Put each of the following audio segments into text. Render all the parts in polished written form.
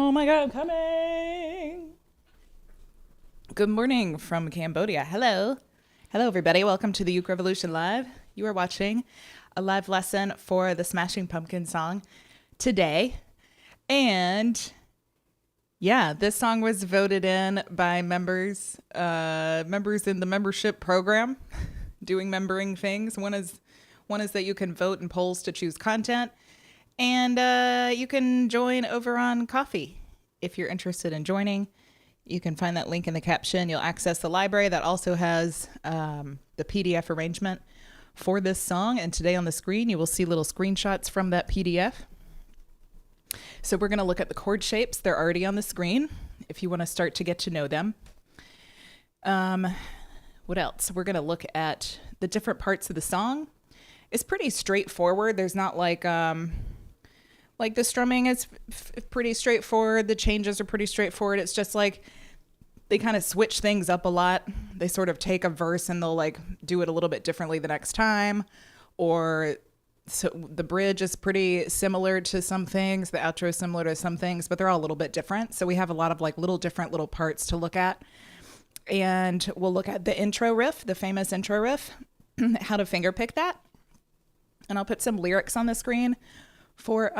Oh my God, I'm coming. Good morning from Cambodia. Hello. Hello, everybody. Welcome to the Uke Revolution Live. You are watching a live lesson for the Smashing Pumpkins song today. And yeah, this song was voted in by members in the membership program doing membering things. One is that you can vote in polls to choose content. And you can join over on Coffee if you're interested in joining. You can find that link in the caption. You'll access the library that also has the PDF arrangement for this song. And today on the screen, you will see little screenshots from that PDF. So we're going to look at the chord shapes. They're already on the screen if you want to start to get to know them. What else? We're going to look at the different parts of the song. It's pretty straightforward. There's not like the strumming is pretty straightforward. The changes are pretty straightforward. It's just like they kind of switch things up a lot. They sort of take a verse and they'll like do it a little bit differently the next time. Or so the bridge is pretty similar to some things. The outro is similar to some things, but they're all a little bit different. So we have a lot of like different little parts to look at. And we'll look at the intro riff, the famous intro riff, how to fingerpick that. And I'll put some lyrics on the screen for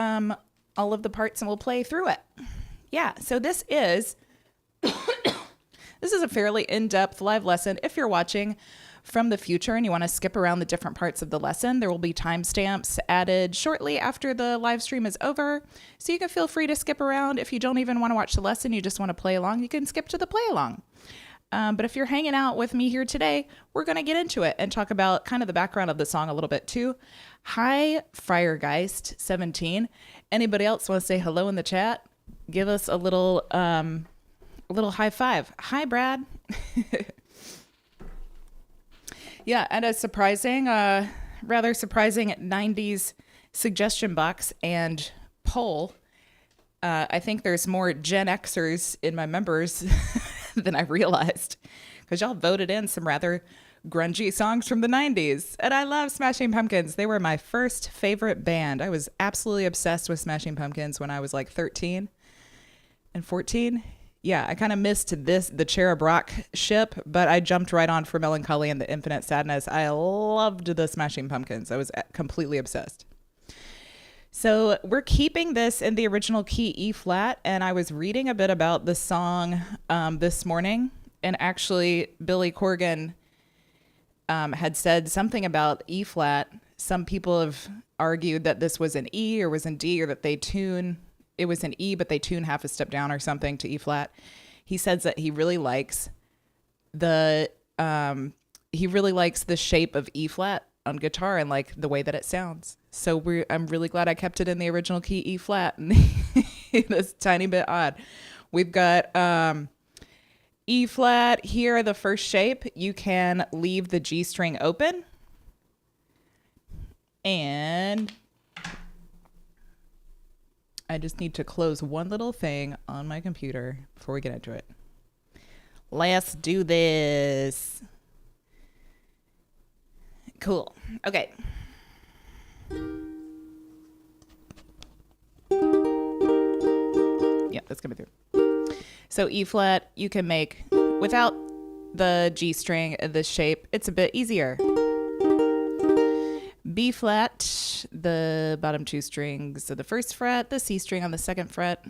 all of the parts and we'll play through it. Yeah, so this is a fairly in-depth live lesson. If you're watching from the future and you want to skip around the different parts of the lesson, there will be timestamps added shortly after the live stream is over. So you can feel free to skip around. If you don't even want to watch the lesson, you just want to play along, you can skip to the play along. But if you're hanging out with me here today, we're going to get into it and talk about kind of the background of the song a little bit too. Hi, Friargeist17. Anybody else want to say hello in the chat? Give us a little high five. Hi, Brad. Yeah, and a rather surprising 90s suggestion box and poll. I think there's more Gen Xers in my members than I realized, because y'all voted in some rather grungy songs from the 90s. And I love Smashing Pumpkins. They were my first favorite band. I was absolutely obsessed with Smashing Pumpkins when I was like 13 and 14. Yeah, I kind of missed the Cherub Rock ship, but I jumped right on for Melancholy and the Infinite Sadness. I loved the Smashing Pumpkins. I was completely obsessed. So we're keeping this in the original key E flat, and I was reading a bit about the song this morning, and actually Billy Corgan had said something about E flat. Some people have argued that this was an E or was in D, or that it was an E, but they tune half a step down or something to E flat. He says that he really likes the shape of E flat on guitar and like the way that it sounds. So I'm really glad I kept it in the original key E flat. And that's a tiny bit odd. We've got E flat here, the first shape. You can leave the G string open. And I just need to close one little thing on my computer before we get into it. Let's do this. Cool. Okay. Yeah, that's coming through. So E flat, you can make without the G string, this shape. It's a bit easier. B flat, the bottom two strings of the first fret, the C string on the second fret,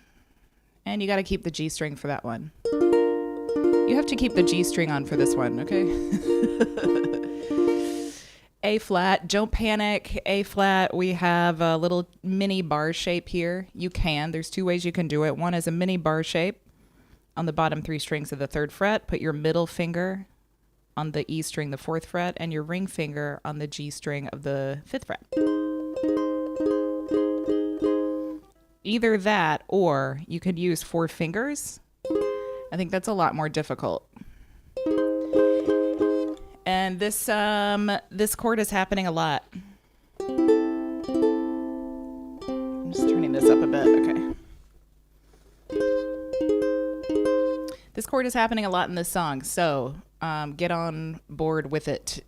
and you got to keep the G string for that one. You have to keep the G string on for this one, okay? A flat, don't panic. A flat, we have a little mini bar shape here. There's two ways you can do it. One is a mini bar shape on the bottom three strings of the third fret. Put your middle finger on the E string, the fourth fret, and your ring finger on the G string of the fifth fret. Either that, or you could use four fingers. I think that's a lot more difficult. And this chord is happening a lot. I'm just turning this up a bit. Okay. This chord is happening a lot in this song, so get on board with it.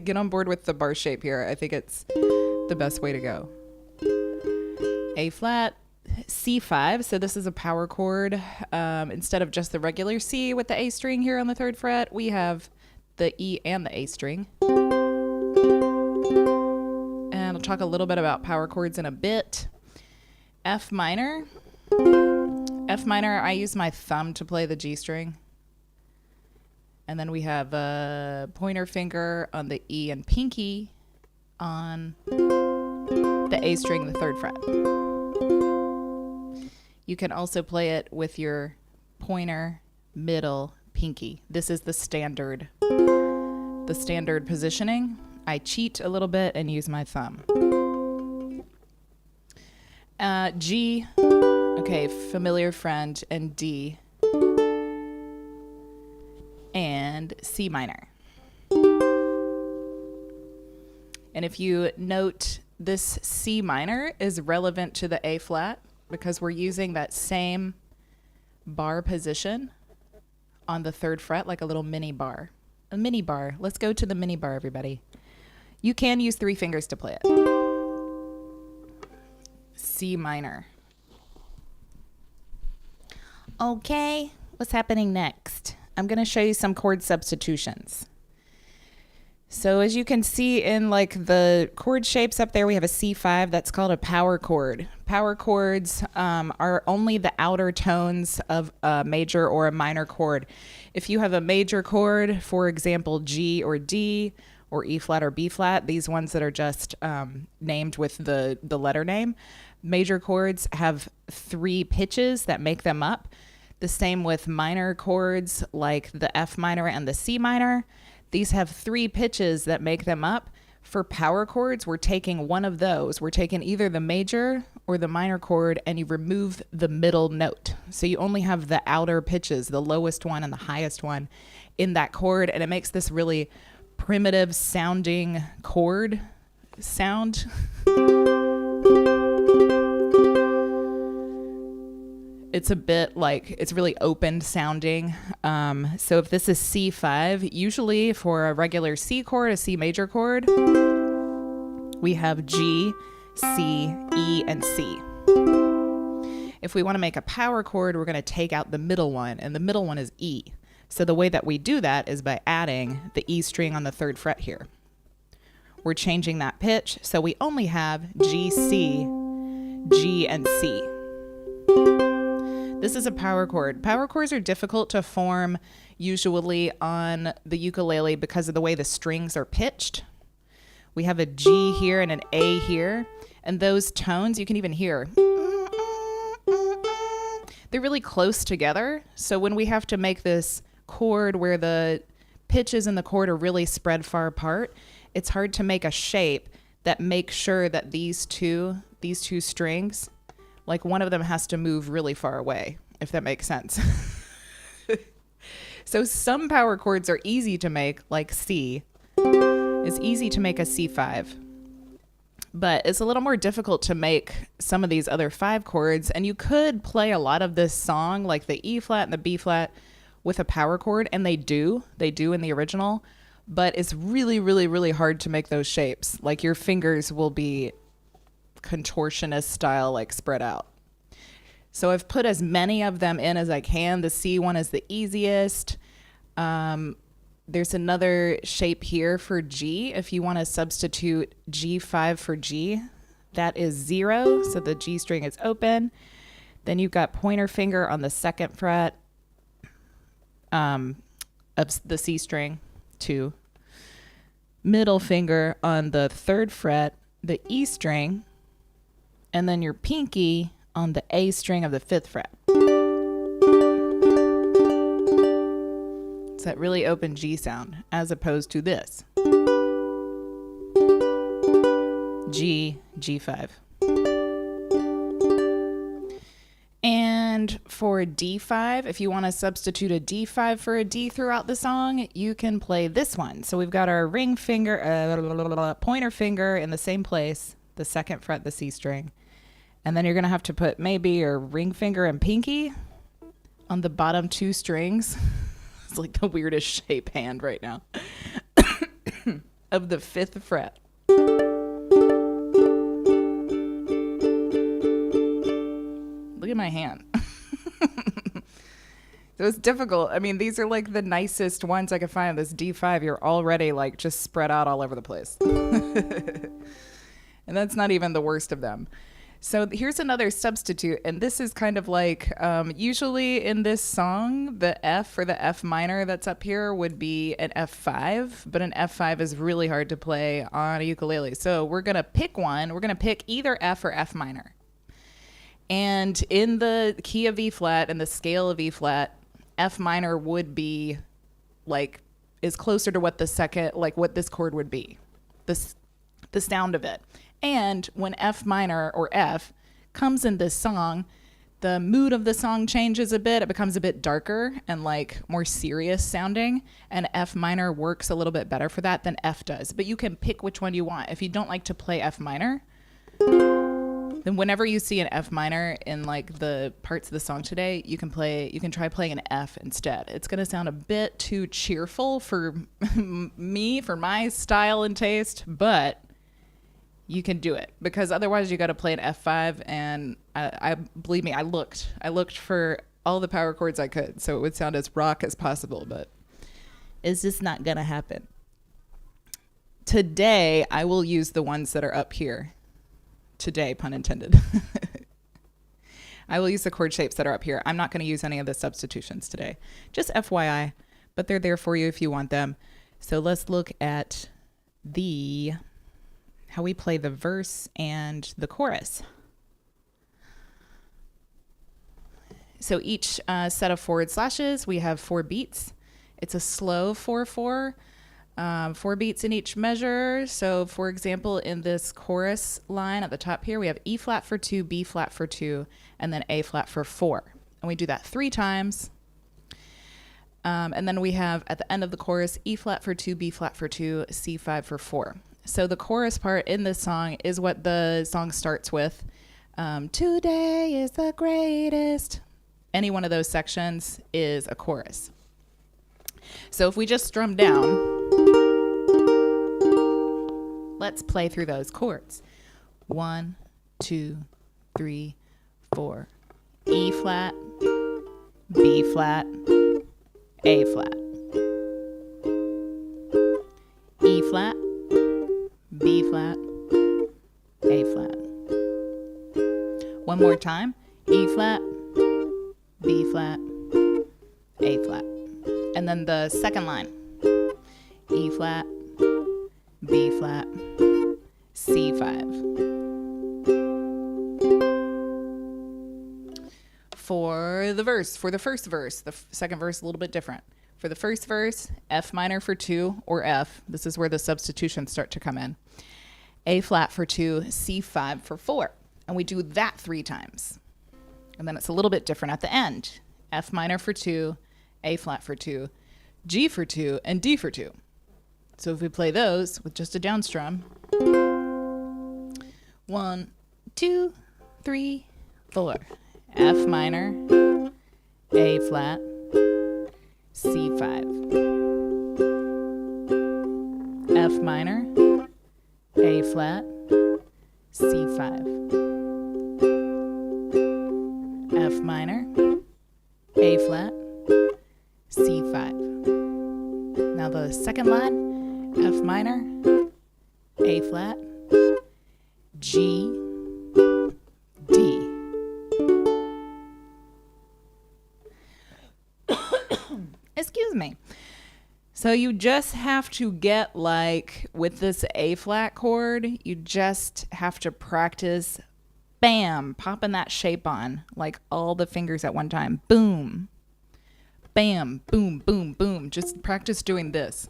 Get on board with the bar shape here. I think it's the best way to go. A flat, C5. So this is a power chord. Instead of just the regular C with the A string here on the 3rd fret, we have the E and the A string. And I'll talk a little bit about power chords in a bit. F minor. F minor, I use my thumb to play the G string. And then we have a pointer finger on the E and pinky on the A string, the 3rd fret. You can also play it with your pointer, middle, pinky. This is the standard positioning. I cheat a little bit and use my thumb. G, okay, familiar friend, and D, and C minor. And if you note, this C minor is relevant to the A flat because we're using that same bar position on the 3rd fret, like a little mini bar. A mini bar. Let's go to the mini bar, everybody. You can use 3 fingers to play it. C minor. Okay, what's happening next? I'm going to show you some chord substitutions. So as you can see in like the chord shapes up there, we have a C5 that's called a power chord. Power chords are only the outer tones of a major or a minor chord. If you have a major chord, for example, G or D or E flat or B flat, these ones that are just named with the letter name, major chords have 3 pitches that make them up. The same with minor chords like the F minor and the C minor. These have 3 pitches that make them up. For power chords, we're taking one of those. We're taking either the major or the minor chord, and you remove the middle note. So you only have the outer pitches, the lowest one and the highest one in that chord, and it makes this really primitive sounding chord sound. It's a bit like, it's really open sounding. So if this is C5, usually for a regular C chord, a C major chord, we have G, C, E, and C. If we want to make a power chord, we're going to take out the middle one, and the middle one is E. So the way that we do that is by adding the E string on the 3rd fret here. We're changing that pitch, so we only have G, C, G, and C. This is a power chord. Power chords are difficult to form usually on the ukulele because of the way the strings are pitched. We have a G here and an A here, and those tones you can even hear. They're really close together, so when we have to make this chord where the pitches in the chord are really spread far apart, it's hard to make a shape that makes sure that these two strings, like one of them has to move really far away, if that makes sense. So some power chords are easy to make, like C. It's easy to make a C5. But it's a little more difficult to make some of these other 5 chords. And you could play a lot of this song, like the E flat and the B flat, with a power chord. And they do in the original. But it's really, really, really hard to make those shapes. Like your fingers will be contortionist style, like spread out. So I've put as many of them in as I can. The C one is the easiest. There's another shape here for G. If you want to substitute G5 for G, that is 0. So the G string is open. Then you've got pointer finger on the 2nd fret of the C string, 2. Middle finger on the 3rd fret, the E string, and then your pinky on the A string of the 5th fret. It's that really open G sound, as opposed to this. G, G5. And for D5, if you want to substitute a D5 for a D throughout the song, you can play this one. So we've got our ring finger, pointer finger in the same place, the 2nd fret, the C string. And then you're going to have to put maybe your ring finger and pinky on the bottom 2 strings. It's like the weirdest shape hand right now. Of the 5th fret. Look at my hand. So it's difficult. I mean, these are like the nicest ones I could find. This D5, you're already like just spread out all over the place. And that's not even the worst of them. So here's another substitute. And this is kind of like, usually in this song, the F or the F minor that's up here would be an F5. But an F5 is really hard to play on a ukulele. So we're going to pick one. We're going to pick either F or F minor. And in the key of E flat and the scale of E flat, F minor would be like, is closer to what the second, like what this chord would be, the sound of it. And when F minor or F comes in this song, the mood of the song changes a bit. It becomes a bit darker and like more serious sounding. And F minor works a little bit better for that than F does. But you can pick which one you want. If you don't like to play F minor, then whenever you see an F minor in like the parts of the song today, you can try playing an F instead. It's going to sound a bit too cheerful for me, for my style and taste, but you can do it because otherwise you got to play an F5. And I believe me, I looked for all the power chords I could so it would sound as rock as possible, but it's just not going to happen. Today, I will use the ones that are up here. Today, pun intended. I will use the chord shapes that are up here. I'm not going to use any of the substitutions today. Just FYI, but they're there for you if you want them. So let's look at how we play the verse and the chorus. So each set of forward slashes, we have 4 beats. It's a slow 4/4. 4 beats in each measure. So for example, in this chorus line at the top here, we have E flat for 2, B flat for 2, and then A flat for 4. And we do that 3 times. And then we have at the end of the chorus, E flat for 2, B flat for 2, C5 for 4. So the chorus part in this song is what the song starts with. Today is the greatest. Any one of those sections is a chorus. So if we just strum down, let's play through those chords. 1, 2, 3, 4. E flat, B flat, A flat. E flat, B flat, A flat. One more time. E flat, B flat, A flat. And then the second line. E flat, B flat, C5. For the first verse, the second verse a little bit different. For the first verse, F minor for 2 or F. This is where the substitutions start to come in. A flat for 2, C5 for 4. And we do that 3 times. And then it's a little bit different at the end. F minor for 2, A flat for 2, G for 2, and D for 2. So if we play those with just a down strum, 1, 2, 3, 4. F minor, A flat, C5. F minor, A flat, C5. F minor, A flat, C5. Now the second line, F minor, A flat, G, D. Excuse me. So you just have to get like with this A flat chord, you just have to practice, bam, popping that shape on like all the fingers at one time. Boom, bam, boom, boom, boom. Just practice doing this.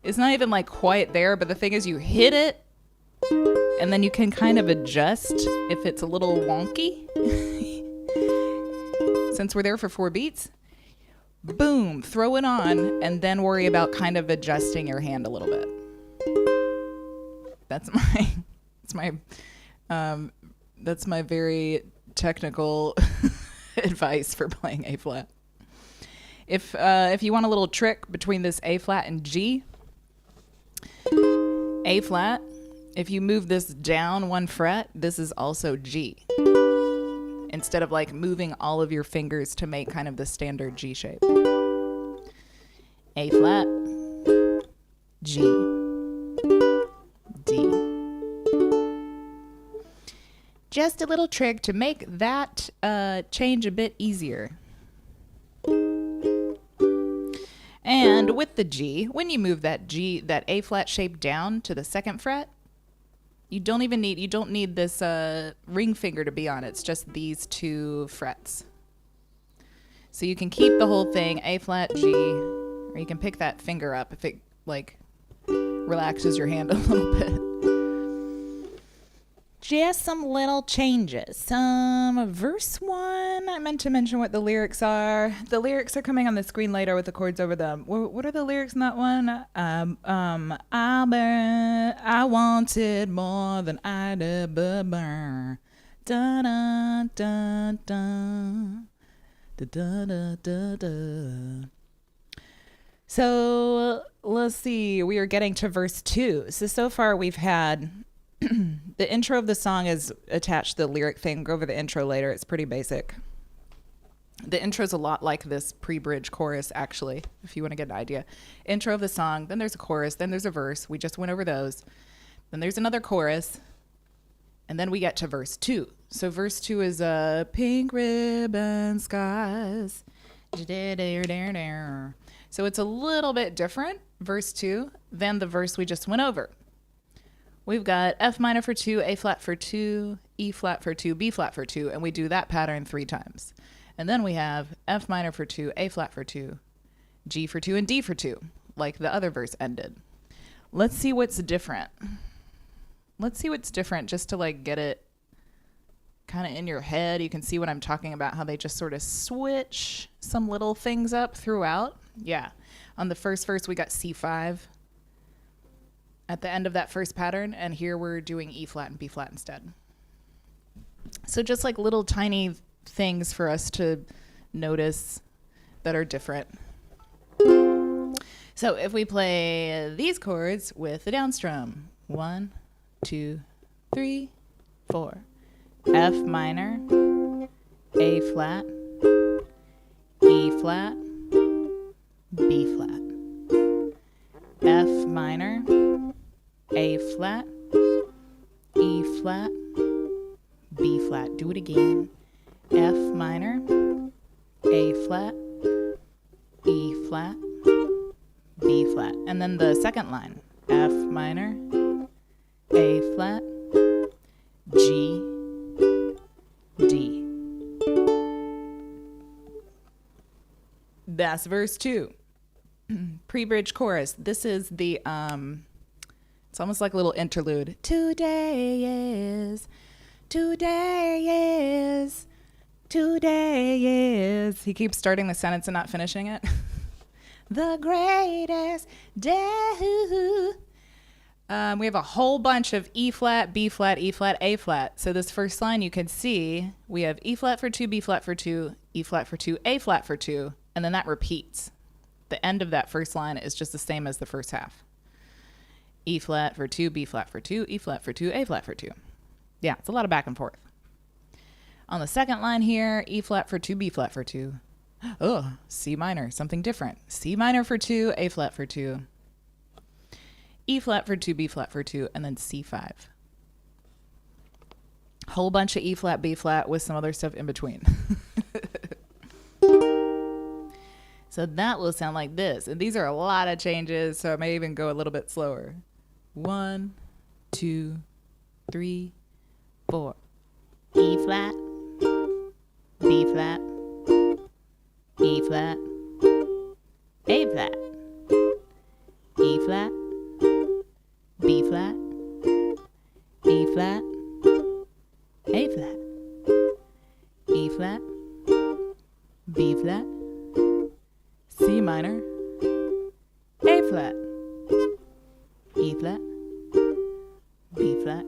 It's not even like quite there, but the thing is you hit it and then you can kind of adjust if it's a little wonky. Since we're there for 4 beats, boom, throw it on and then worry about kind of adjusting your hand a little bit. That's my very technical advice for playing A flat. If you want a little trick between this A flat and G, A flat, if you move this down 1 fret, this is also G. instead of like moving all of your fingers to make kind of the standard G shape. A flat, G, D. Just a little trick to make that change a bit easier. And with the G, when you move that G, that A flat shape down to the second fret, you don't need this ring finger to be on it. It's just these two frets. So you can keep the whole thing A flat, G, or you can pick that finger up if it like relaxes your hand a little bit. Just some little changes. Verse 1, I meant to mention what the lyrics are. The lyrics are coming on the screen later with the chords over them. What are the lyrics in that one? I wanted more than I'd ever burn. Da da da da da da da da da. So let's see. We are getting to verse 2. So far we've had the intro of the song is attached to the lyric thing. Go over the intro later. It's pretty basic. The intro is a lot like this pre-bridge chorus, actually, if you want to get an idea. Intro of the song, then there's a chorus, then there's a verse. We just went over those. Then there's another chorus, and then we get to verse 2. So verse 2 is pink ribbon skies. So it's a little bit different, verse 2, than the verse we just went over. We've got F minor for 2, A flat for 2, E flat for 2, B flat for 2, and we do that pattern 3 times. And then we have F minor for 2, A flat for 2, G for 2, and D for 2, like the other verse ended. Let's see what's different. Let's see what's different just to like get it kind of in your head. You can see what I'm talking about, how they just sort of switch some little things up throughout. Yeah. On the first verse, we got C5. At the end of that first pattern, and here we're doing E flat and B flat instead. So just like little tiny things for us to notice that are different. So if we play these chords with the down strum, 1, 2, 3, 4, F minor, A flat, E flat, B flat, F minor, A flat, E flat, B flat. Do it again. F minor, A flat, E flat, B flat. And then the second line, F minor, A flat, G, D. That's verse 2. Pre-bridge chorus. This is the it's almost like a little interlude. Today is. He keeps starting the sentence and not finishing it. The greatest day. We have a whole bunch of E flat, B flat, E flat, A flat. So this first line you can see we have E flat for 2, B flat for 2, E flat for 2, A flat for 2, and then that repeats. The end of that first line is just the same as the first half. E flat for 2, B flat for 2, E flat for 2, A flat for 2. Yeah, it's a lot of back and forth. On the second line here, E flat for 2, B flat for 2. Oh, C minor, something different. C minor for 2, A flat for 2, E flat for 2, B flat for 2, and then C5. Whole bunch of E flat, B flat with some other stuff in between. So that will sound like this. And these are a lot of changes, so I may even go a little bit slower. 1, 2, 3, 4. E flat, B flat, E flat, A flat, E flat, B flat, E flat, A flat, E flat, B flat, C minor, A flat, E flat, B flat,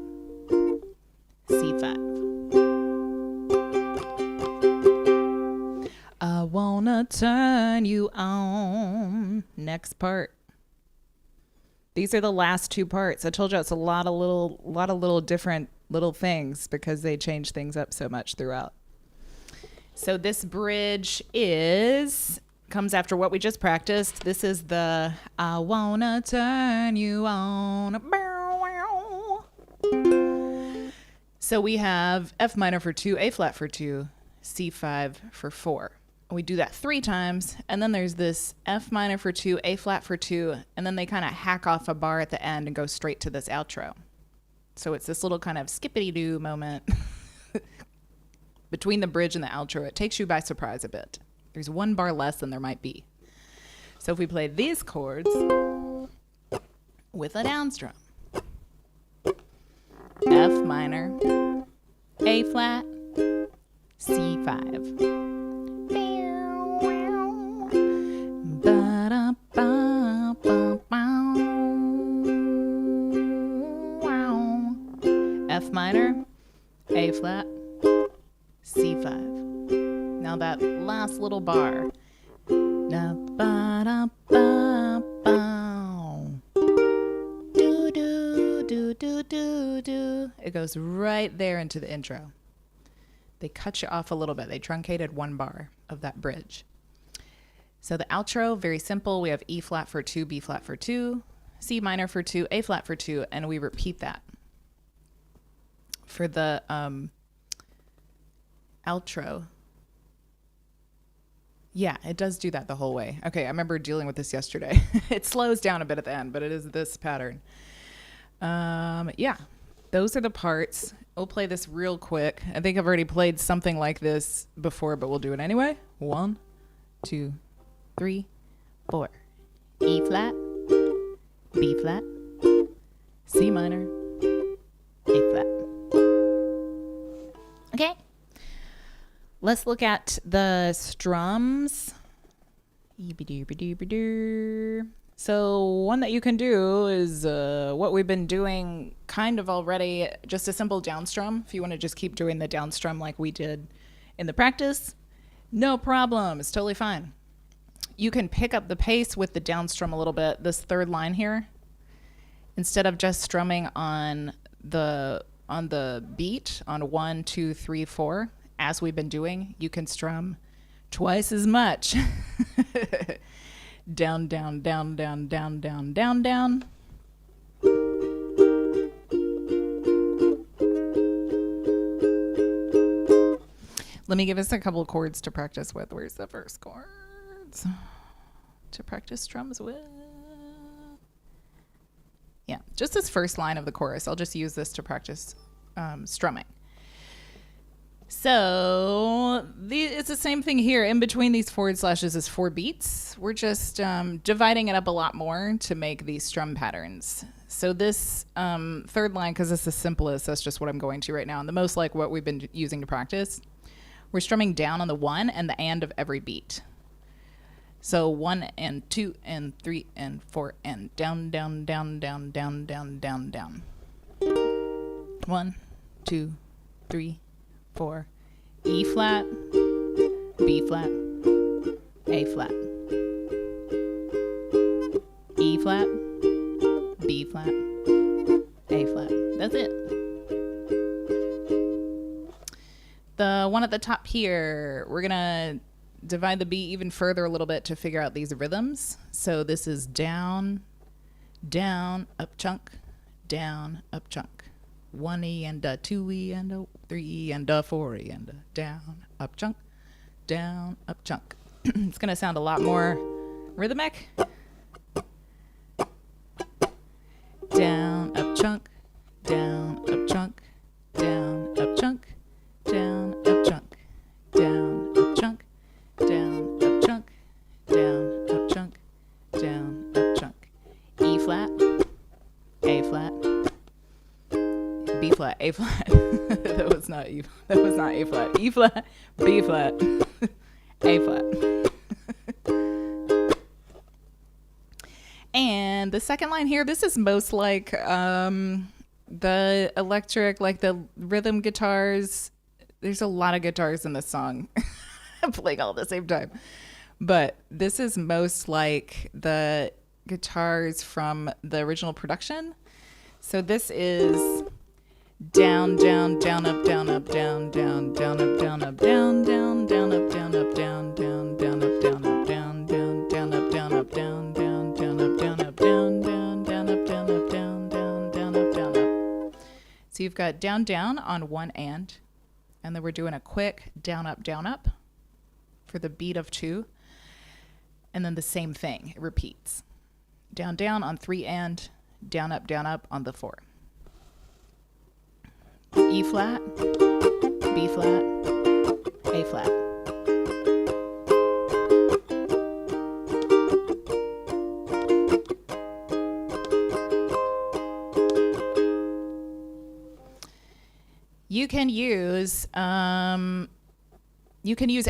C5. I wanna turn you on. Next part. These are the last 2 parts. I told you it's a lot of little different little things because they change things up so much throughout. So this bridge comes after what we just practiced. This is the I wanna turn you on. So we have F minor for 2, A flat for 2, C5 for 4. We do that 3 times, and then there's this F minor for 2, A flat for 2, and then they kind of hack off a bar at the end and go straight to this outro. So it's this little kind of skippity-doo moment between the bridge and the outro. It takes you by surprise a bit. There's 1 bar less than there might be. So if we play these chords with a down strum, F minor, A flat, C5. F minor, A flat, C5. Now that last little bar. It goes right there into the intro. They cut you off a little bit. They truncated 1 bar of that bridge. So the outro, very simple. We have E flat for 2, B flat for 2, C minor for 2, A flat for 2, and we repeat that. For the outro, yeah, it does do that the whole way. Okay, I remember dealing with this yesterday. It slows down a bit at the end, but it is this pattern. Yeah, those are the parts. We'll play this real quick. I think I've already played something like this before, but we'll do it anyway. 1, 2, 3, 4. E flat, B flat, C minor, A flat. Okay. Let's look at the strums. So one that you can do is what we've been doing kind of already, just a simple down strum. If you want to just keep doing the down strum like we did in the practice, no problem. It's totally fine. You can pick up the pace with the down strum a little bit. This 3rd line here, instead of just strumming on the beat on 1, 2, 3, 4, as we've been doing, you can strum twice as much. Down, down, down, down, down, down, down, down. Let me give us a couple chords to practice with. Where's the first chords to practice strums with? Yeah, just this first line of the chorus. I'll just use this to practice strumming. So it's the same thing here. In between these forward slashes is 4 beats. We're just dividing it up a lot more to make these strum patterns. So this 3rd line, because it's the simplest, that's just what I'm going to right now, and the most like what we've been using to practice, we're strumming down on the 1 and the and of every beat. So 1 and 2 and 3 and 4 and down, down, down, down, down, down, down, down. 1, 2, 3, 4. E flat, B flat, A flat. E flat, B flat, A flat. That's it. The one at the top here, we're gonna divide the beat even further a little bit to figure out these rhythms. So this is down, down, up chunk, down, up chunk. 1E and a 2E and a 3E and a 4E and a down, up chunk, down, up chunk. It's going to sound a lot more rhythmic. Down, up chunk, down, up chunk, down, up chunk, down, up chunk, down, up chunk, down, up chunk, down, up chunk, down, up chunk. E flat, A flat, B flat, A flat. That was not E. That was not A flat. E flat, B flat, A flat. And the second line here, this is most like the electric, like the rhythm guitars. There's a lot of guitars in this song. I'm playing all at the same time. But this is most like the guitars from the original production. So this is down, down, down, up, down, up, down, down, down, up, down, up, down, down, down, got down, down on one and then we're doing a quick down, up for the beat of 2. And then the same thing, it repeats. Down, down on 3 and down, up on the 4. E flat, B flat, A flat. You can use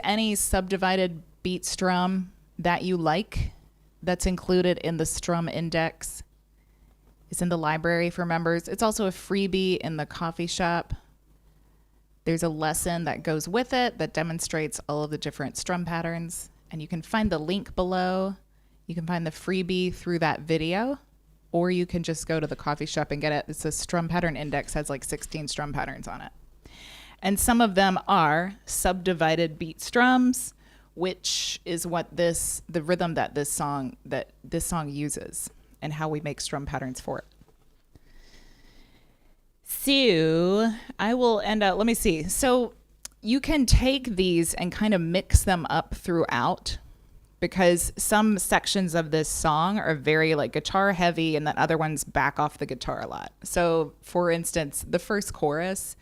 any subdivided beat strum that you like. That's included in the strum index. It's in the library for members. It's also a freebie in the coffee shop. There's a lesson that goes with it that demonstrates all of the different strum patterns. And you can find the link below. You can find the freebie through that video, or you can just go to the coffee shop and get it. It's a strum pattern index, has like 16 strum patterns on it. And some of them are subdivided beat strums, which is what the rhythm that this song uses, and how we make strum patterns for it. So I will end up, let me see. So you can take these and kind of mix them up throughout, because some sections of this song are very like guitar heavy, and then other ones back off the guitar a lot. So for instance, the first chorus,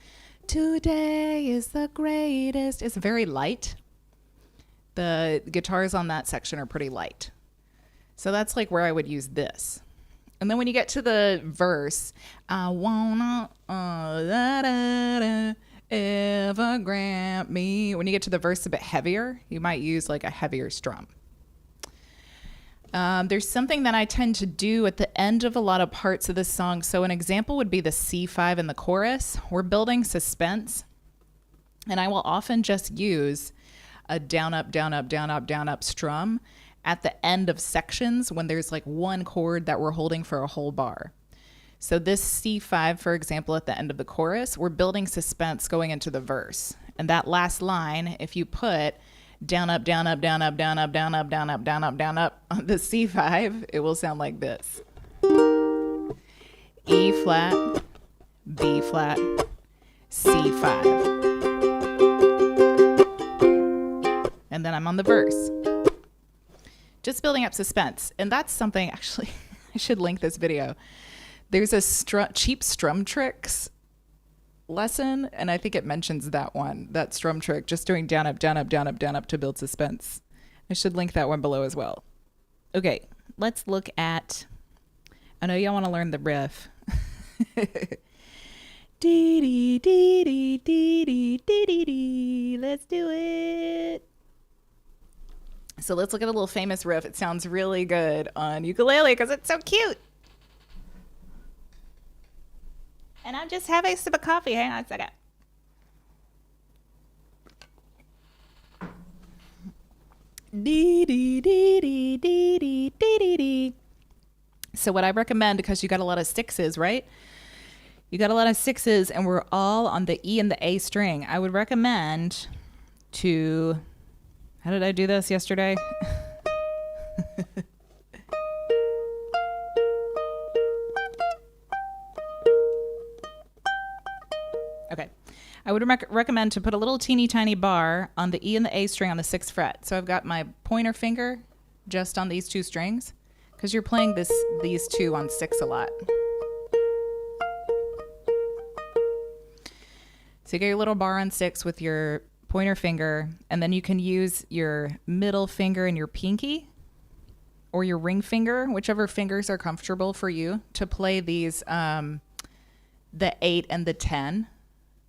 today is the greatest, is very light. The guitars on that section are pretty light. So that's like where I would use this. And then when you get to the verse, I wanna ever grant me. When you get to the verse a bit heavier, you might use like a heavier strum. There's something that I tend to do at the end of a lot of parts of this song. So an example would be the C5 in the chorus. We're building suspense, and I will often just use a down, up strum at the end of sections when there's like one chord that we're holding for a whole bar. So this C5, for example, at the end of the chorus, we're building suspense going into the verse. And that last line, if you put down, up on the C5, it will sound like this. E flat, B flat, C5. And then I'm on the verse. Just building up suspense. And that's something, actually, I should link this video. There's a cheap strum tricks lesson, and I think it mentions that one, that strum trick, just doing down, up to build suspense. I should link that one below as well. Okay, let's look at, I know y'all want to learn the riff. Dee dee dee dee dee dee dee dee dee. Let's do it. So let's look at a little famous riff. It sounds really good on ukulele because it's so cute. And I'm just having a sip of coffee. Hang on a second. Dee dee dee dee dee dee dee dee. So what I recommend, because you got a lot of sixes, right? You got a lot of sixes, and we're all on the E and the A string. I would recommend to, how did I do this yesterday? Okay. I would recommend to put a little teeny tiny bar on the E and the A string on the 6th fret. So I've got my pointer finger just on these two strings, because you're playing these two on 6 a lot. So you get your little bar on 6 with your pointer finger, and then you can use your middle finger and your pinky or your ring finger, whichever fingers are comfortable for you, to play these, the 8 and the 10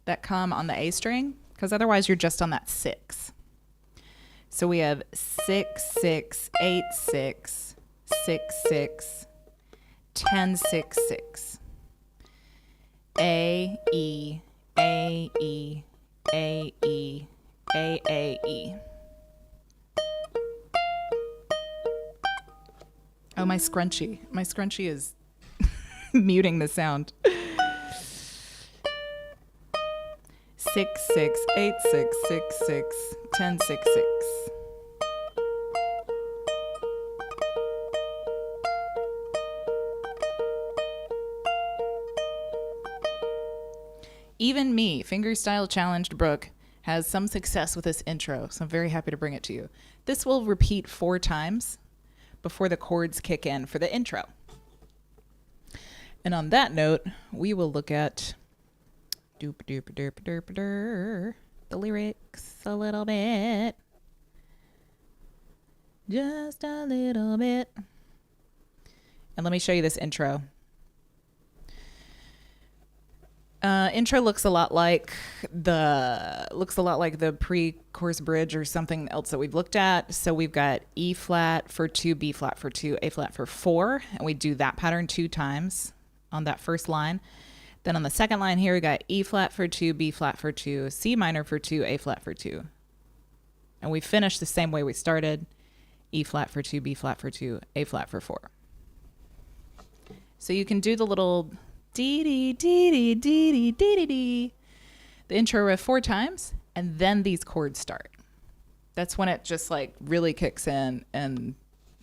that come on the A string, because otherwise you're just on that 6. So we have 6, 6, 8, 6, 6, 6, 10, 6, 6. A, E, A, E, A, E, A, E. Oh, my scrunchie. My scrunchie is muting the sound. 6, 6, 8, 6, 6, 6, 10, 6, 6. even me, fingerstyle challenged Brooke, has some success with this intro, so I'm very happy to bring it to you. This will repeat 4 times before the chords kick in for the intro. And on that note, we will look at the lyrics a little bit. Just a little bit. And let me show you this intro. Intro looks a lot like the pre-chorus bridge or something else that we've looked at. So we've got E flat for 2, B flat for 2, A flat for 4, and we do that pattern 2 times on that first line. Then on the second line here, we got E flat for 2, B flat for 2, C minor for 2, A flat for 2. And we finish the same way we started. E flat for 2, B flat for 2, A flat for 4. So you can do the little dee dee dee dee dee dee dee dee, the intro riff 4 times, and then these chords start. That's when it just like really kicks in and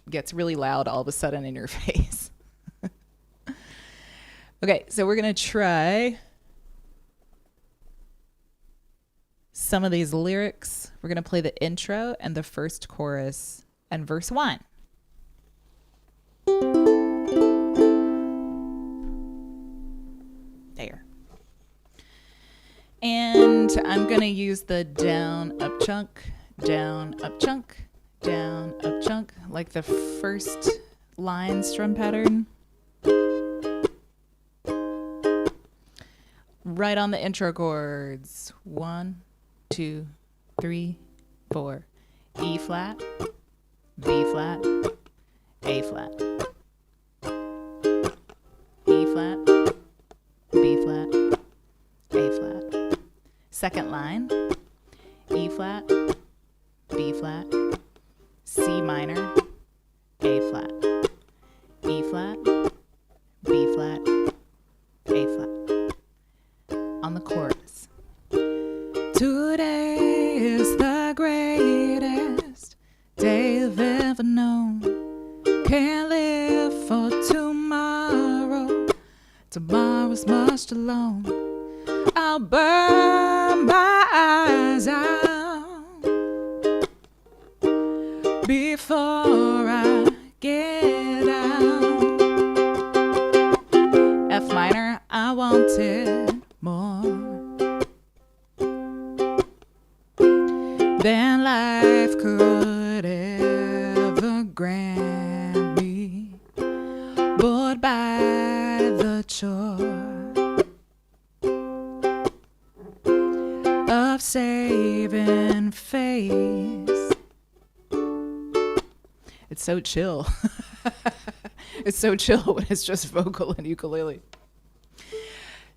gets really loud all of a sudden in your face. Okay, so we're gonna try some of these lyrics. We're gonna play the intro and the first chorus and verse 1. There. And I'm gonna use the down, up chunk, down, up chunk, down, up chunk, like the first line strum pattern. Right on the intro chords. 1, 2, 3, 4. E flat, B flat, A flat, E flat, B flat, A flat. Second line, E flat, B flat, C minor, A flat, E flat, B flat, A flat. On the chorus. Today is the greatest day I've ever known. Can't live for tomorrow. Tomorrow's much too long. I'll burn my eyes out before I get out. F minor, I want it more than life could ever grant me. Bored by the chore of saving face. It's so chill. It's so chill when it's just vocal and ukulele.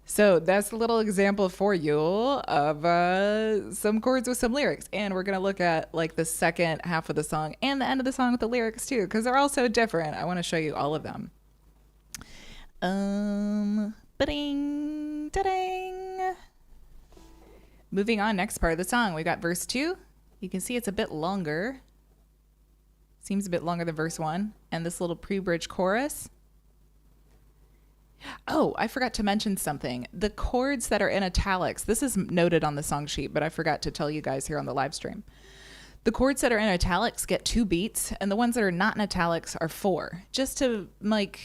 So that's a little example for you of some chords with some lyrics. And we're going to look at like the second half of the song and the end of the song with the lyrics too, because they're all so different. I want to show you all of them. Ba-ding, da-ding. Moving on, next part of the song. We got verse 2. You can see it's a bit longer. Seems a bit longer than verse 1. And this little pre-bridge chorus. Oh, I forgot to mention something. The chords that are in italics, this is noted on the song sheet, but I forgot to tell you guys here on the live stream. The chords that are in italics get 2 beats, and the ones that are not in italics are 4. Just like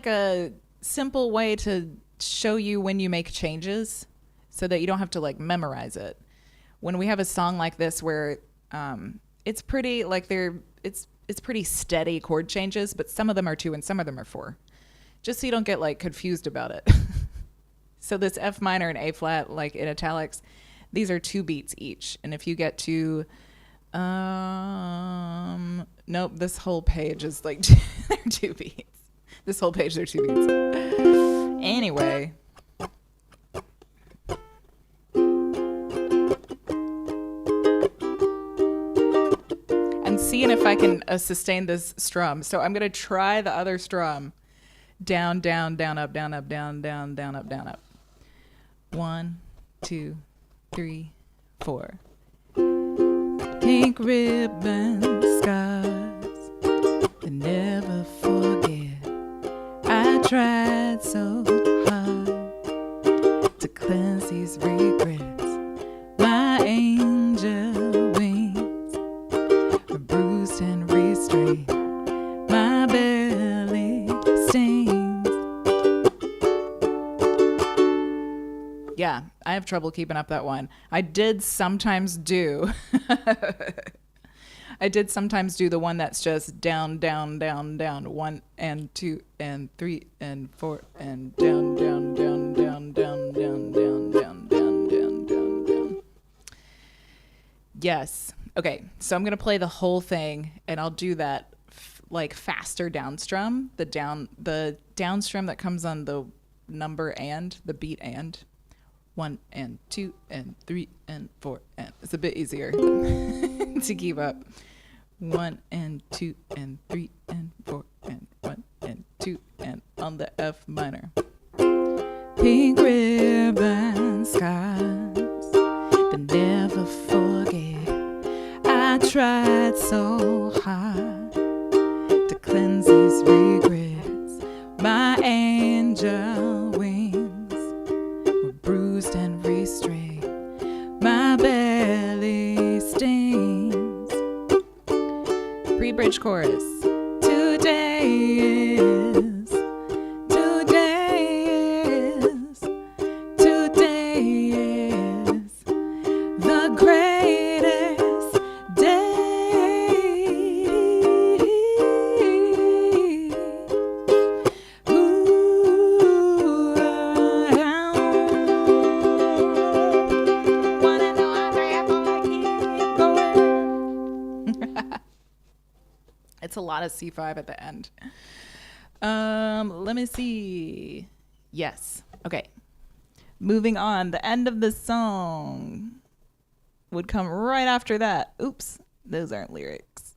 a simple way to show you when you make changes so that you don't have to like memorize it. When we have a song like this where it's pretty like it's pretty steady chord changes, but some of them are 2 and some of them are 4. Just so you don't get like confused about it. So this F minor and A flat, like in italics, these are 2 beats each. And if you get to, nope, this whole page is like, they're 2 beats. This whole page, they're 2 beats. Anyway. And seeing if I can sustain this strum. So I'm going to try the other strum. Down, down, down, up, down, up, down, down, down, up, down, up. 1, 2, 3, 4. Pink ribbon scars and never forget. I tried so hard to cleanse you cleanse these regrets. My angel wings are bruised and restrained. My belly stings. Yeah, I have trouble keeping up that one. I did sometimes do the one that's just down, down, down, down, 1 and 2 and 3 and 4 and down, down, down, down, down, down, down, down, down, down, down, down. Yes. Okay, so I'm gonna play the whole thing, and I'll do that like faster down strum, the down strum that comes on the number and the beat and 1 and 2 and 3 and 4 and it's a bit easier to keep up. 1 and 2 and 3 and 4 and 1 and 2 and on the F minor. Pink ribbon skies that never forget. I tried so hard to cleanse these regrets. My angel wings were bruised and restrained. My belly stings. Pre-bridge chorus. Today is the greatest day. Ooh, wanna know how I keep going. It's a lot of C5 at the end. Let me see. Yes. Okay. Moving on. The end of the song would come right after that. Oops. Those aren't lyrics.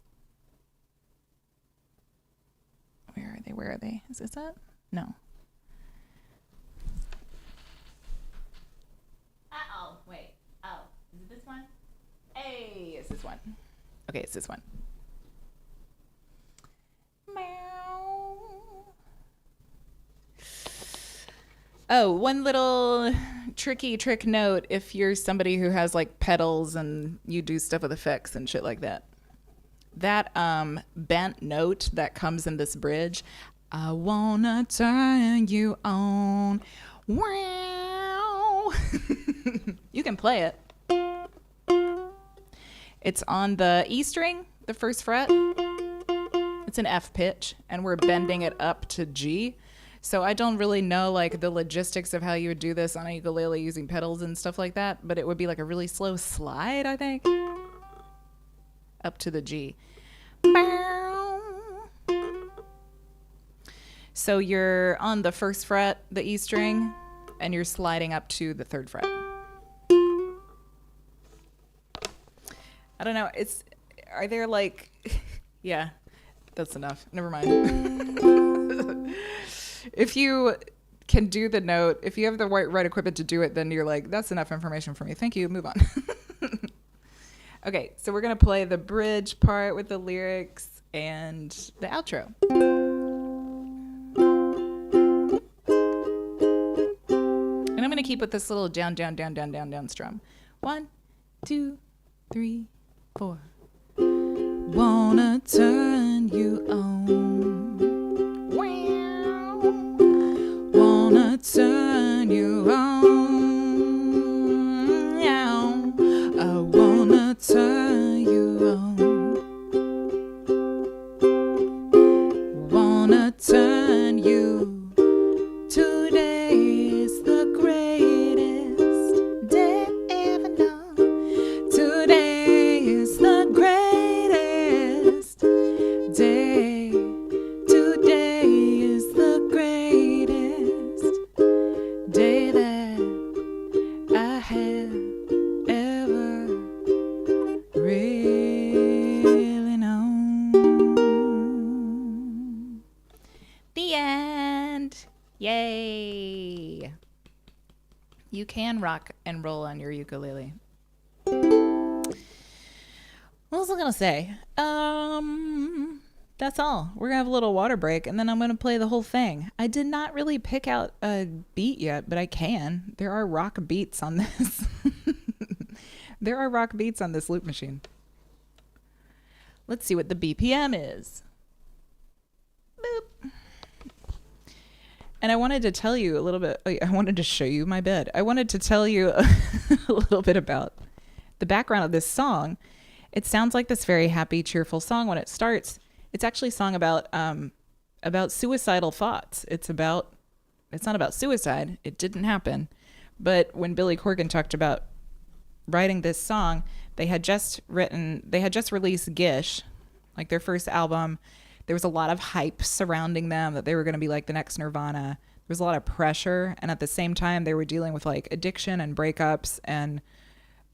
Where are they? Where are they? Is this it? No. Uh-oh. Wait. Oh. Is it this one? Hey, it's this one. Okay, it's this one. Oh, one little trick note if you're somebody who has like pedals and you do stuff with effects and shit like that. That bent note that comes in this bridge, I wanna turn you on. Wow. You can play it. It's on the E string, the first fret. It's an F pitch, and we're bending it up to G. So I don't really know like the logistics of how you would do this on a ukulele using pedals and stuff like that, but it would be like a really slow slide, I think, up to the G. So you're on the first fret, the E string, and you're sliding up to the third fret. I don't know. Are there like, yeah, that's enough. Never mind. If you can do the note, if you have the right equipment to do it, then you're like, that's enough information for me. Thank you. Move on. Okay, so we're going to play the bridge part with the lyrics and the outro. And I'm going to keep with this little down, down, down, down, down, down strum. 1, 2, 3, 4. Wanna turn you on. Wanna turn you on. I wanna turn you on. Wanna turn you. Today is the greatest day ever known. Today is the greatest day. Today is the greatest day that I have ever really known. The end. Yay. You can rock and roll on your ukulele. What was I gonna say? That's all. We're going to have a little water break, and then I'm going to play the whole thing. I did not really pick out a beat yet, but I can. There are rock beats on this. There are rock beats on this loop machine. Let's see what the BPM is. Boop. And I wanted to tell you a little bit. I wanted to show you my bed. I wanted to tell you a little bit about the background of this song. It sounds like this very happy, cheerful song when it starts. It's actually a song about suicidal thoughts. It's not about suicide. It didn't happen. But when Billy Corgan talked about writing this song, they had just released Gish, like their first album. There was a lot of hype surrounding them that they were going to be like the next Nirvana. There was a lot of pressure. And at the same time, they were dealing with like addiction and breakups and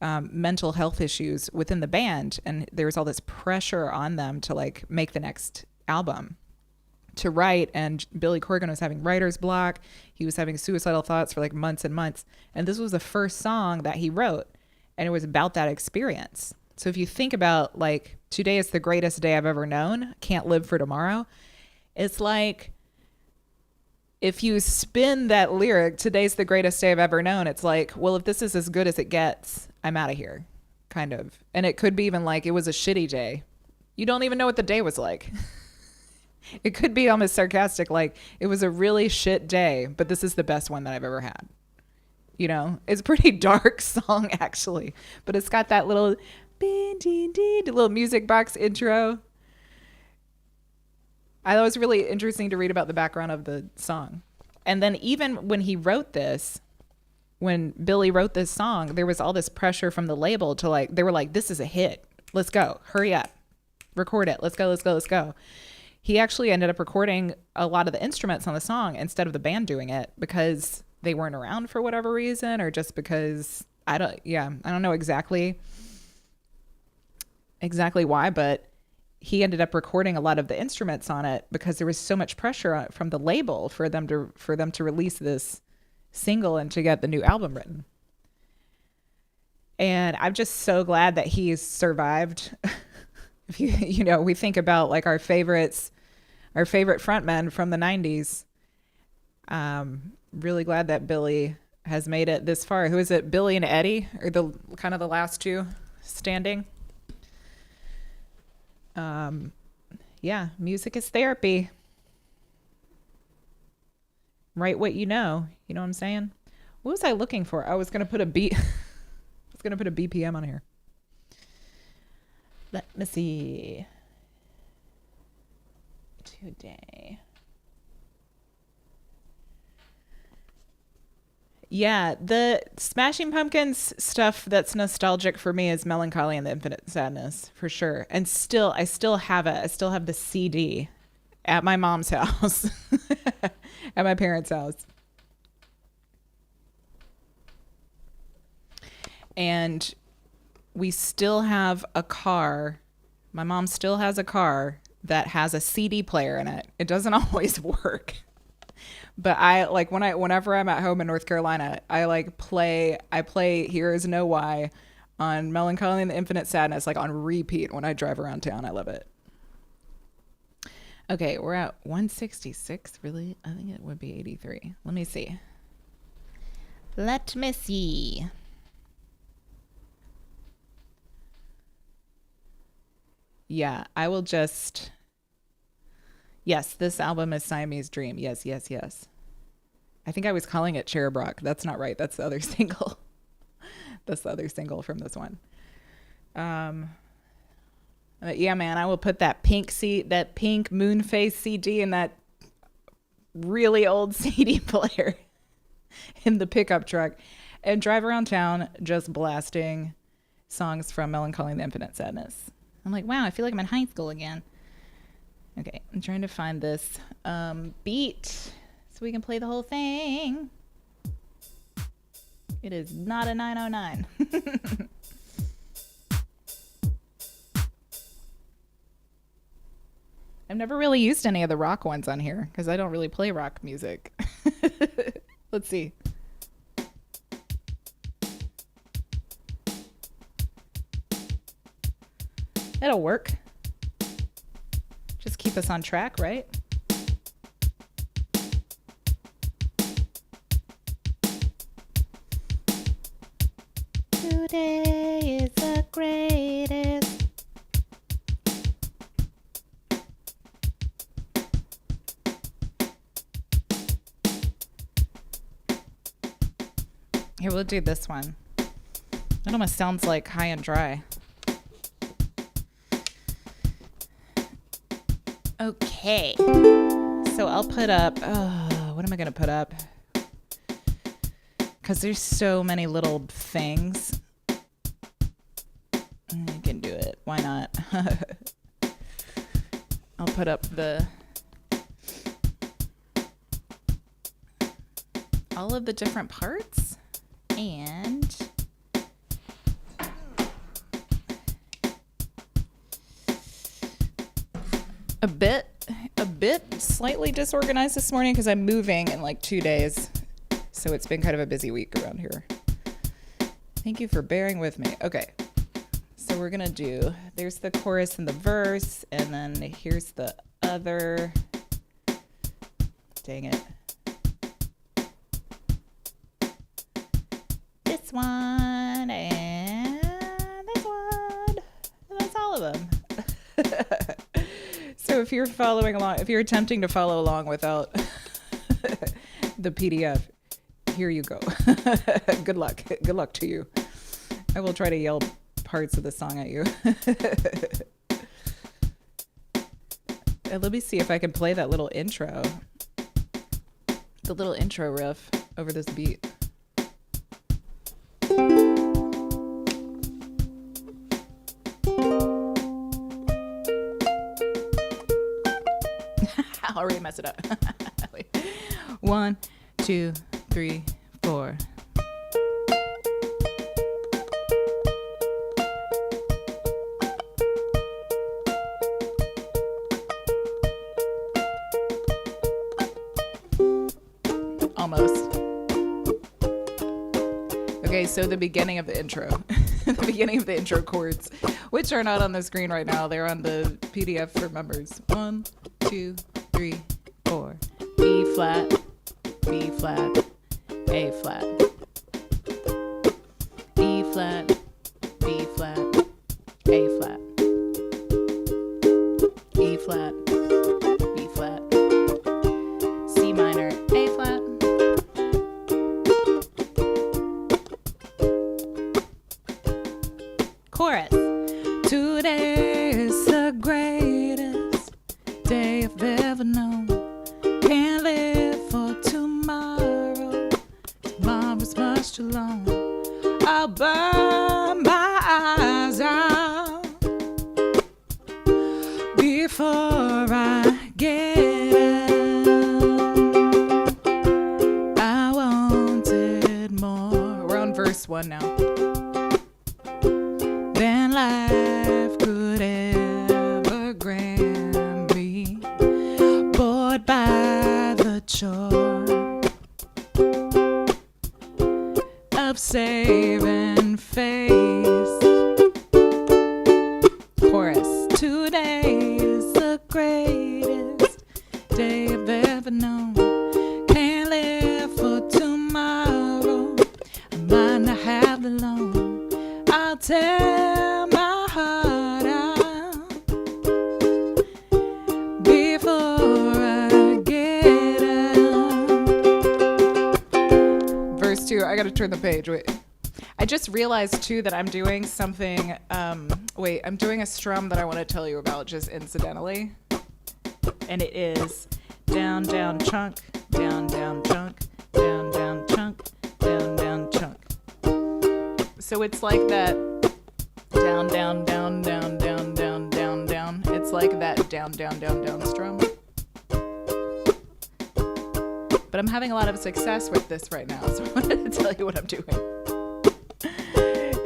mental health issues within the band. And there was all this pressure on them to like make the next album, to write. And Billy Corgan was having writer's block. He was having suicidal thoughts for like months and months. And this was the first song that he wrote. And it was about that experience. So if you think about like, today is the greatest day I've ever known, can't live for tomorrow. It's like, if you spin that lyric, today's the greatest day I've ever known, it's like, well, if this is as good as it gets, I'm out of here, kind of. And it could be even like, it was a shitty day. You don't even know what the day was like. It could be almost sarcastic, like, it was a really shit day, but this is the best one that I've ever had. You know, it's a pretty dark song, actually. But it's got that little music box intro. I thought it was really interesting to read about the background of the song. And then even when he wrote this, when Billy wrote this song, there was all this pressure from the label to like, they were like, this is a hit. Let's go. Hurry up. Record it. Let's go, let's go, let's go. He actually ended up recording a lot of the instruments on the song instead of the band doing it because they weren't around for whatever reason, or just because I don't know exactly why, but he ended up recording a lot of the instruments on it because there was so much pressure from the label for them to release this single and to get the new album written. And I'm just so glad that he's survived. If we think about like our favorite frontmen from the 90s. Really glad that Billy has made it this far. Who is it? Billy and Eddie are the kind of the last two standing. Yeah, music is therapy. Write what you know. You know what I'm saying? What was I looking for? I was gonna put a beat. I was gonna put a BPM on here. Let me see. Today. Yeah, the Smashing Pumpkins stuff that's nostalgic for me is Melancholy and the Infinite Sadness, for sure. And I still have it. I still have the CD at my mom's house, at my parents' house. And we still have a car. My mom still has a car that has a CD player in it. It doesn't always work. But I like whenever I'm at home in North Carolina, I play Here Is No Why on Melancholy and the Infinite Sadness, like on repeat when I drive around town. I love it. Okay, we're at 166. Really? I think it would be 83. Let me see. Yeah, I will just... Yes, this album is Siamese Dream. Yes. I think I was calling it Cherub Rock. That's not right. That's the other single. That's the other single from this one. Yeah, man, I will put that pink Moonface CD in that really old CD player in the pickup truck and drive around town just blasting songs from Melancholy and the Infinite Sadness. I'm like, wow, I feel like I'm in high school again. Okay, I'm trying to find this beat so we can play the whole thing. It is not a 909. I've never really used any of the rock ones on here because I don't really play rock music. Let's see. It'll work. Just keep us on track, right? Today is the greatest. Here, we'll do this one. It almost sounds like High and Dry. Okay. So I'll put up, what am I going to put up? Because there's so many little things. I can do it. Why not? I'll put up all of the different parts and a bit slightly disorganized this morning because I'm moving in like 2 days. So it's been kind of a busy week around here. Thank you for bearing with me. Okay. So we're going to do, there's the chorus and the verse, and then here's the other. Dang it. This one and this one. And that's all of them. So if you're following along, if you're attempting to follow along without the PDF, here you go. Good luck. Good luck to you. I will try to yell parts of the song at you. And let me see if I can play that little intro. The little intro riff over this beat. I'll already mess it up. Wait. 1, 2, 3, 4. Almost. Okay, so the beginning of the intro. The beginning of the intro chords, which are not on the screen right now. They're on the PDF for members. 1, 2, 3, 4. B flat, B flat, A flat, E flat, B flat, A flat, E flat, B flat, C minor, A flat. Chorus. Today is the greatest day I've ever known. Can't live for tomorrow. Tomorrow's much too long. I'll burn my eyes out before I get out. I wanted more. We're on verse 1 now. Than life could ever grant me. Bored by the chore of saving face. Chorus. Today is the greatest day I've ever known. Can't live for tomorrow. I might not have the loan. I'll tear my heart out before I get out. Verse 2, I gotta turn the page, wait. I just realized too that I'm doing something, I'm doing a strum that I want to tell you about just incidentally. And it is down, down, chunk, down, down, chunk, down, down, chunk, down, down, chunk. So it's like that down, down, down, down, down, down, down, down. It's like that down, down, down, down strum. But I'm having a lot of success with this right now, so I wanted to tell you what I'm doing.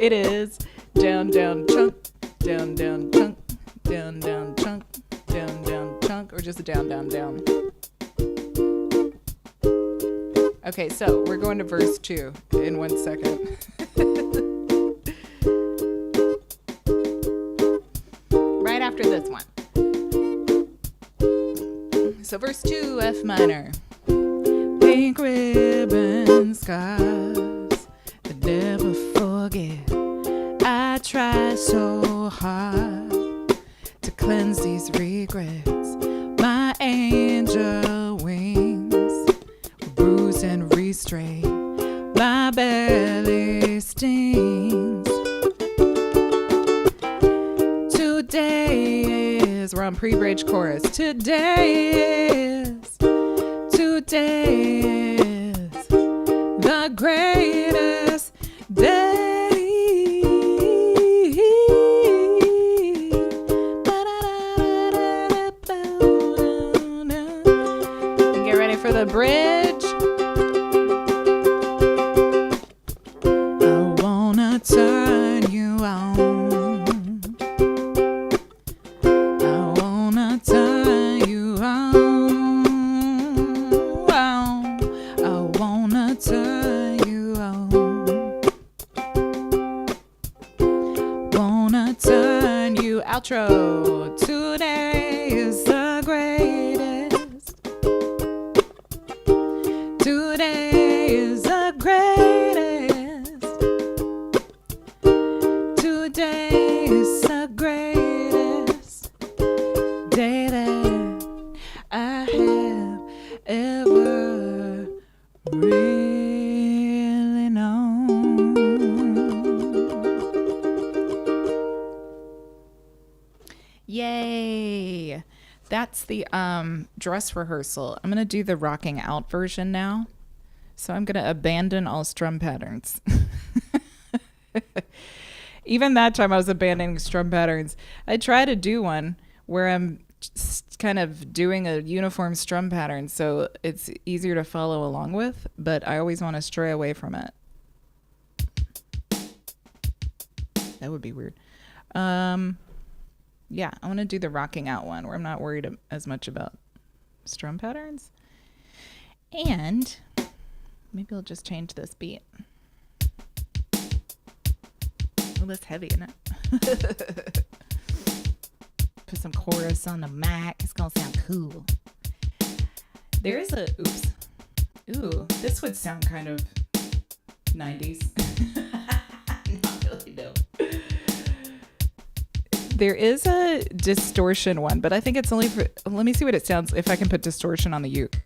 It is down, down, chunk, down, down, chunk, down, down, chunk, down, down, chunk, or just a down, down, down. Okay, so we're going to verse 2 in 1 second. Right after this one. So verse 2, F minor. Pink ribbon scars that never forget. I try so hard to cleanse these regrets. My angel wings were bruised and restrained. My belly stings. Today is, we're on pre-bridge chorus. Today is the greatest day. And get ready for the bridge. I wanna turn you on. Outro. Today is the greatest. Today is the greatest. Today is the greatest day that I have ever really known. Yay! That's the dress rehearsal. I'm going to do the rocking out version now. So I'm going to abandon all strum patterns. Even that time I was abandoning strum patterns. I try to do one where I'm just kind of doing a uniform strum pattern so it's easier to follow along with, but I always want to stray away from it. That would be weird. Yeah, I want to do the rocking out one where I'm not worried as much about strum patterns. And maybe I'll just change this beat. Well, that's heavy, isn't it? Put some chorus on the Mac. It's going to sound cool. There's a, oops. Ooh, this would sound kind of 90s. Not really, no. There is a distortion one, but I think it's only for, let me see what it sounds, if I can put distortion on the uke.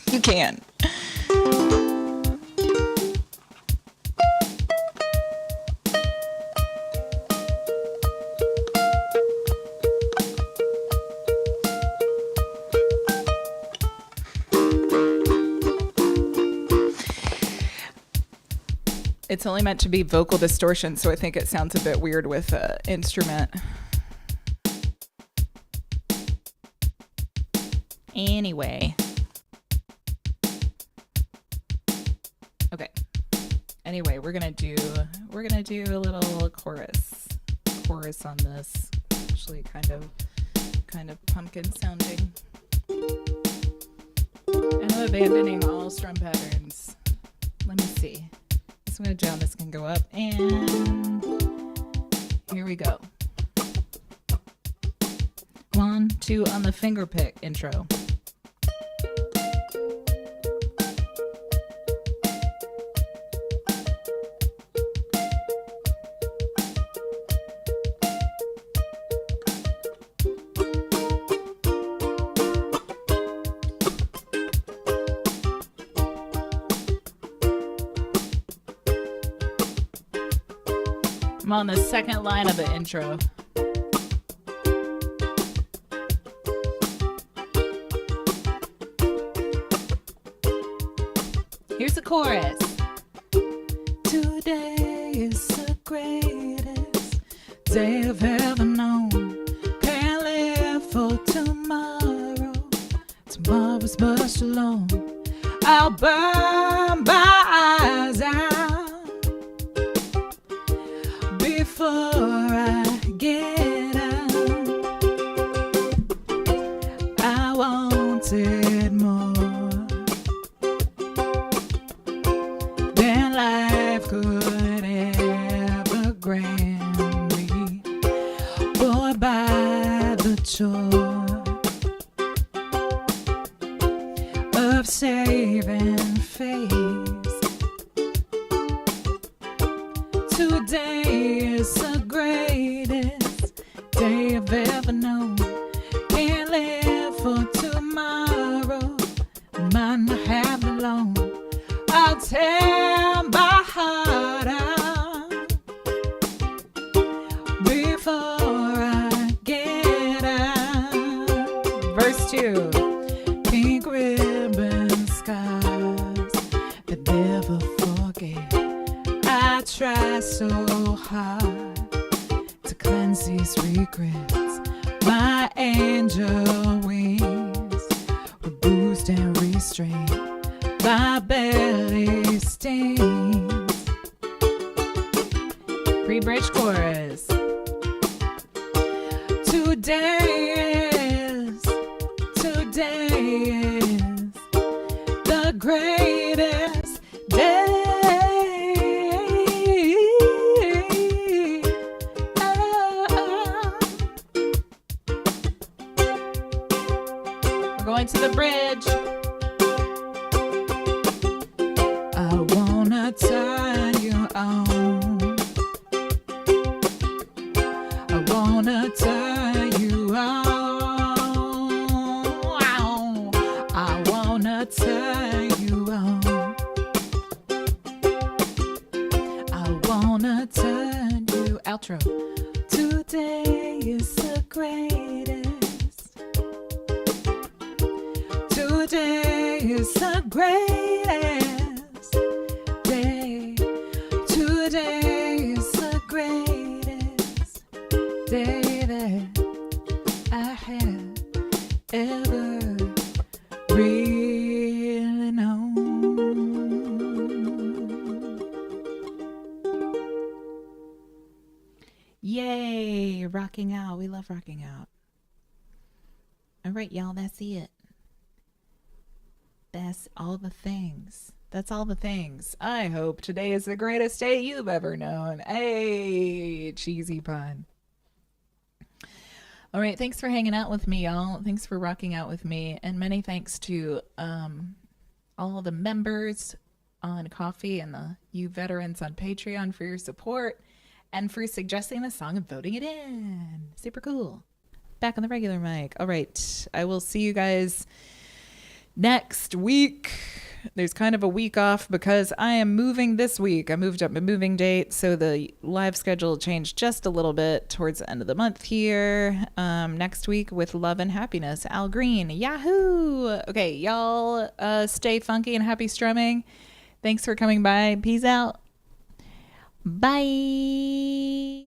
You can. It's only meant to be vocal distortion, so I think it sounds a bit weird with an instrument. Anyway. Okay. Anyway, we're gonna do a little chorus on this. Actually kind of pumpkin sounding. And I'm abandoning all strum patterns. Let me see. I'm going to down, this can go up, and here we go. 1, 2 on the finger pick intro. I'm on the second line of the intro. Here's the chorus. Today is the greatest day I've ever known. Can't live for tomorrow. Tomorrow's but alone. I'll burn my eyes out before I get out. I won't chore of saving face. Today is the greatest day I've ever known. Can't live for tomorrow, might not have it long. I'll tear my heart out before I get out. Verse 2. Pink ribbon scars that never forget. I try so hard to cleanse these regrets. My angel wings were bruised and restrained. My belly stings. Pre-bridge chorus. Today is the greatest day. We're going to the bridge. I wanna turn you on. I wanna turn you on. I wanna turn you on. I wanna turn you. Outro. Today is the greatest. Today is the greatest day. Today is the greatest day that I have ever really known. Yay, rocking out. We love rocking out. All right, y'all, that's it. That's all the things. That's all the things. I hope today is the greatest day you've ever known. Hey, cheesy pun. All right, thanks for hanging out with me, y'all. Thanks for rocking out with me. And many thanks to all the members on Coffee and you veterans on Patreon for your support and for suggesting the song and voting it in. Super cool. Back on the regular mic. All right, I will see you guys next week. There's kind of a week off because I am moving this week. I moved up my moving date, so the live schedule changed just a little bit towards the end of the month here. Next week with love and happiness. Al Green. Yahoo! Okay, y'all stay funky and happy strumming. Thanks for coming by. Peace out. Bye.